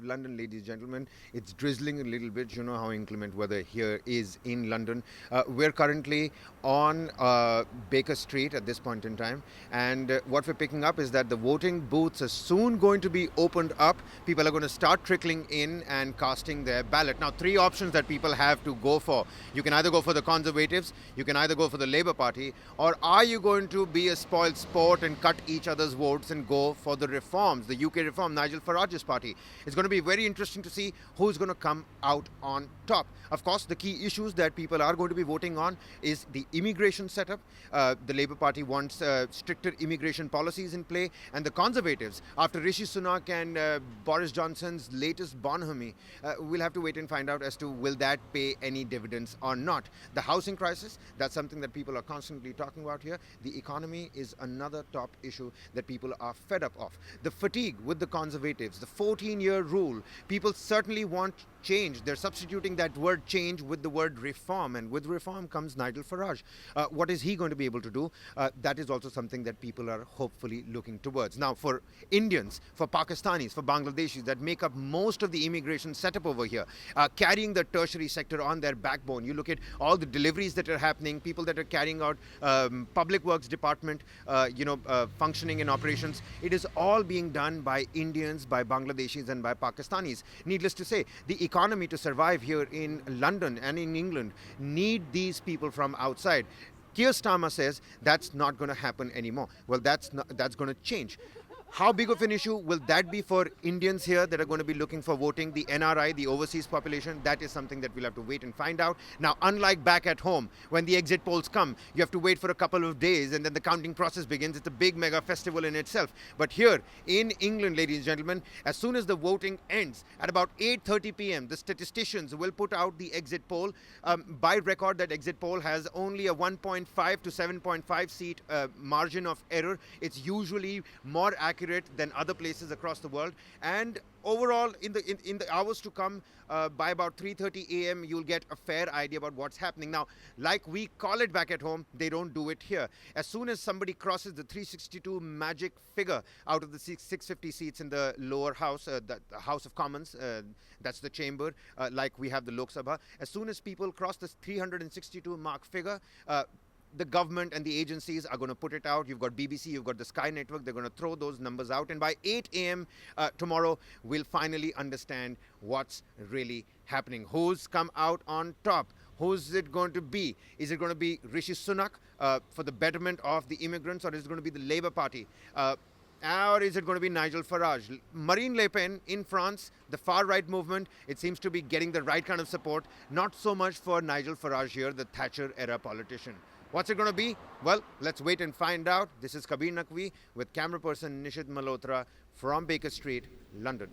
London, ladies and gentlemen. It's drizzling a little bit. You know how inclement weather here is in London. We're currently on Baker Street at this point in time. And what we're picking up is that the voting booths are soon going to be opened up. People are going to start trickling in and casting their ballot. Now, three options that people have to go for. You can either go for the Conservatives, you can either go for the Labour Party, or are you going to be a spoiled sport and cut each other's votes and go for the reforms, the UK reform, Nigel Farage's party? It's going to be very interesting to see who's going to come out on top. Of course, the key issues that people are going to be voting on is the immigration setup. The Labour Party wants stricter immigration policies in play, and the Conservatives, after Rishi Sunak and Boris Johnson's latest bonhomie, we'll have to wait and find out as to will that pay any dividends or not. The housing crisis, that's something that people are constantly talking about here. The economy is another top issue that people are fed up of. The fatigue with the Conservatives, the 14-year rule, people certainly want change. They're substituting that word change with the word reform, and with reform comes Nigel Farage. What is he going to be able to do? That is also something that people are hopefully looking towards. Now, for Indians, for Pakistanis, for Bangladeshis that make up most of the immigration setup over here, carrying the tertiary sector on their backbone. You look at all the deliveries that are happening, people that are carrying out public works department, functioning in operations. It is all being done by Indians, by Bangladeshis and by Pakistanis. Needless to say, the economy to survive here in London and in England need these people from outside. Keir Starmer says that's not going to happen anymore. Well, that's going to change. How big of an issue will that be for Indians here that are going to be looking for voting, the NRI, the overseas population? That is something that we'll have to wait and find out. Now, unlike back at home, when the exit polls come, you have to wait for a couple of days and then the counting process begins. It's a big mega festival in itself. But here in England, ladies and gentlemen, as soon as the voting ends, at about 8:30 p.m., the statisticians will put out the exit poll. By record, that exit poll has only a 1.5 to 7.5 seat margin of error. It's usually more accurate than other places across the world, and overall in the hours to come, by about 3:30 a.m. you'll get a fair idea about what's happening. Now, like we call it back at home, they don't do it here. As soon as somebody crosses the 362 magic figure out of the 650 seats in the lower house, the House of Commons, that's the chamber, like we have the Lok Sabha, as soon as people cross this 362 mark figure, the government and the agencies are going to put it out. You've got BBC, you've got the Sky Network. They're going to throw those numbers out. And by 8 a.m. Tomorrow, we'll finally understand what's really happening. Who's come out on top? Who's it going to be? Is it going to be Rishi Sunak for the betterment of the immigrants, or is it going to be the Labour Party? Or is it going to be Nigel Farage? Marine Le Pen in France, the far-right movement, it seems to be getting the right kind of support. Not so much for Nigel Farage here, the Thatcher-era politician. What's it going to be? Well, let's wait and find out. This is Kabir Naqvi with camera person Nishit Malhotra from Baker Street, London.